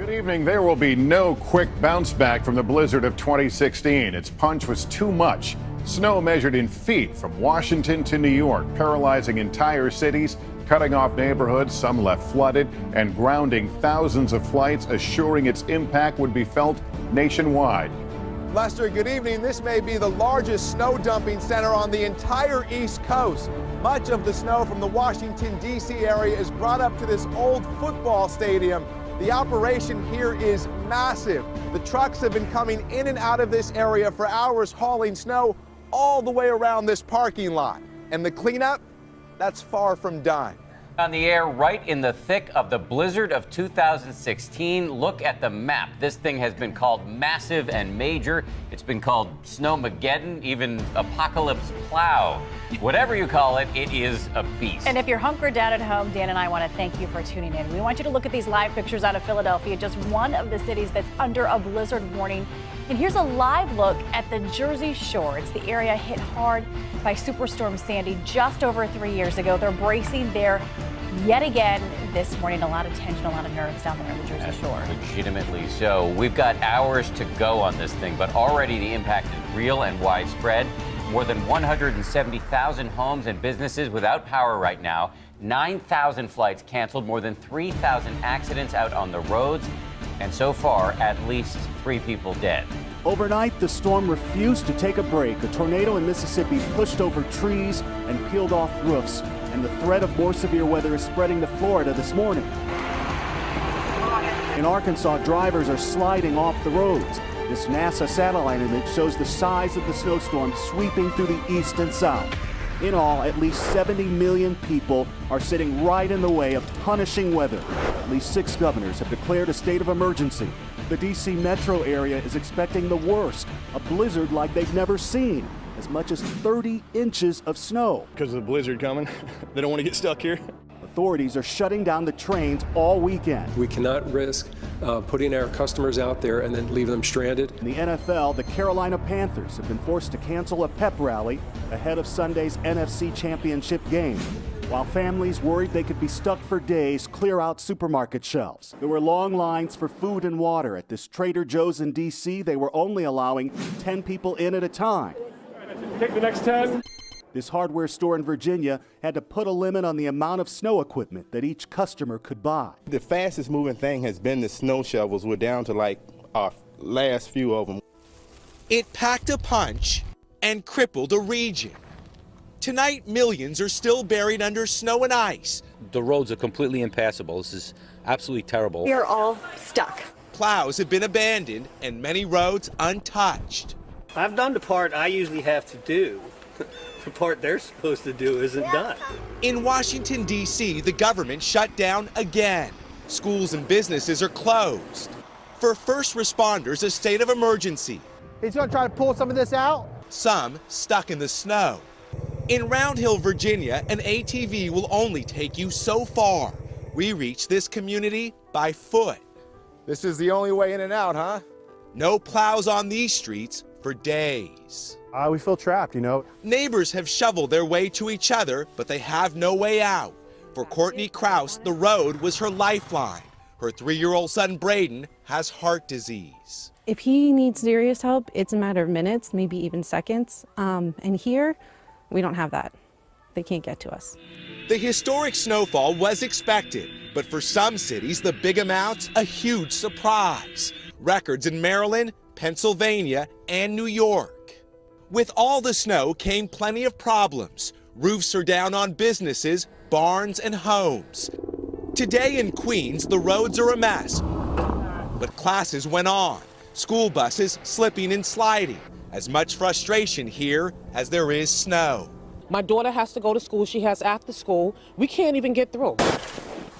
Good evening. There will be no quick bounce back from the blizzard of 2016. Its punch was too much. Snow measured in feet from Washington to New York, paralyzing entire cities, cutting off neighborhoods, some left flooded, and grounding thousands of flights, assuring its impact would be felt nationwide. Lester, good evening. This may be the largest snow dumping center on the entire East Coast. Much of the snow from the Washington, D.C. area is brought up to this old football stadium. The operation here is massive. The trucks have been coming in and out of this area for hours, hauling snow all the way around this parking lot. And the cleanup, that's far from done. On the air right in the thick of the blizzard of 2016. Look at the map. This thing has been called massive and major. It's been called Snowmageddon, even Apocalypse Plow. Whatever you call it, it is a beast. And if you're hunkered down at home, Dan and I want to thank you for tuning in. We want you to look at these live pictures out of Philadelphia, just one of the cities that's under a blizzard warning. And here's a live look at the Jersey Shore. It's the area hit hard by Superstorm Sandy just over 3 years ago. They're bracing there yet again this morning. A lot of tension, a lot of nerves down there on the Jersey Shore. Legitimately so. We've got hours to go on this thing, but already the impact is real and widespread. More than 170,000 homes and businesses without power right now. 9,000 flights canceled, more than 3,000 accidents out on the roads. And so far, at least 3 people dead. Overnight, the storm refused to take a break. A tornado in Mississippi pushed over trees and peeled off roofs. And the threat of more severe weather is spreading to Florida this morning. In Arkansas, drivers are sliding off the roads. This NASA satellite image shows the size of the snowstorm sweeping through the east and south. In all, at least 70 million people are sitting right in the way of punishing weather. At least 6 governors have declared a state of emergency. The D.C. metro area is expecting the worst, a blizzard like they've never seen, as much as 30 inches of snow. Because of the blizzard coming, they don't want to get stuck here. Authorities are shutting down the trains all weekend. We cannot risk putting our customers out there and then leaving them stranded. In the NFL, the Carolina Panthers have been forced to cancel a pep rally ahead of Sunday's NFC Championship game. While families worried they could be stuck for days, clear out supermarket shelves. There were long lines for food and water. At this Trader Joe's in D.C., they were only allowing 10 people in at a time. Take the next 10. This hardware store in Virginia had to put a limit on the amount of snow equipment that each customer could buy. The fastest moving thing has been the snow shovels. We're down to like our last few of them. It packed a punch and crippled a region. Tonight, millions are still buried under snow and ice. The roads are completely impassable. This is absolutely terrible. We are all stuck. Plows have been abandoned and many roads untouched. I've done the part I usually have to do. The part they're supposed to do isn't done. In Washington, D.C., the government shut down again. Schools and businesses are closed. For first responders, a state of emergency. He's going to try to pull some of this out. Some stuck in the snow. In Round Hill, Virginia, an ATV will only take you so far. We reach this community by foot. This is the only way in and out, huh? No plows on these streets for days. We feel trapped, you know. Neighbors have shoveled their way to each other, but they have no way out. For Courtney Krause, the road was her lifeline. Her 3-year-old son, Braden, has heart disease. If he needs serious help, it's a matter of minutes, maybe even seconds. And here, we don't have that. They can't get to us. The historic snowfall was expected, but for some cities, the big amounts, a huge surprise. Records in Maryland, Pennsylvania, and New York. With all the snow came plenty of problems. Roofs are down on businesses, barns, and homes. Today in Queens, the roads are a mess, but classes went on. School buses slipping and sliding. As much frustration here as there is snow. My daughter has to go to school. She has after school. We can't even get through.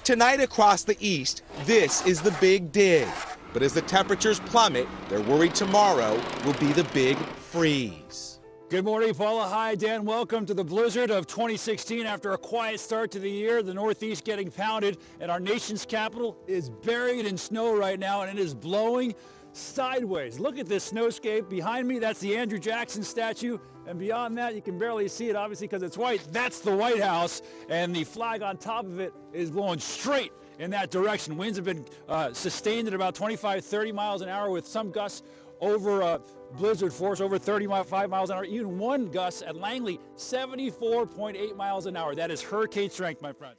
Tonight across the east, this is the big dig. But as the temperatures plummet, they're worried tomorrow will be the big freeze. Good morning, Paula. Hi, Dan. Welcome to the blizzard of 2016. After a quiet start to the year, the Northeast getting pounded, and our nation's capital is buried in snow right now, and it is blowing sideways. Look at this snowscape behind me. That's the Andrew Jackson statue. And beyond that, you can barely see it, obviously, because it's white. That's the White House, and the flag on top of it is blowing straight in that direction. Winds have been sustained at about 25, 30 miles an hour, with some gusts over blizzard force over 35 miles an hour. Even one gust at Langley, 74.8 miles an hour. That is hurricane strength, my friends.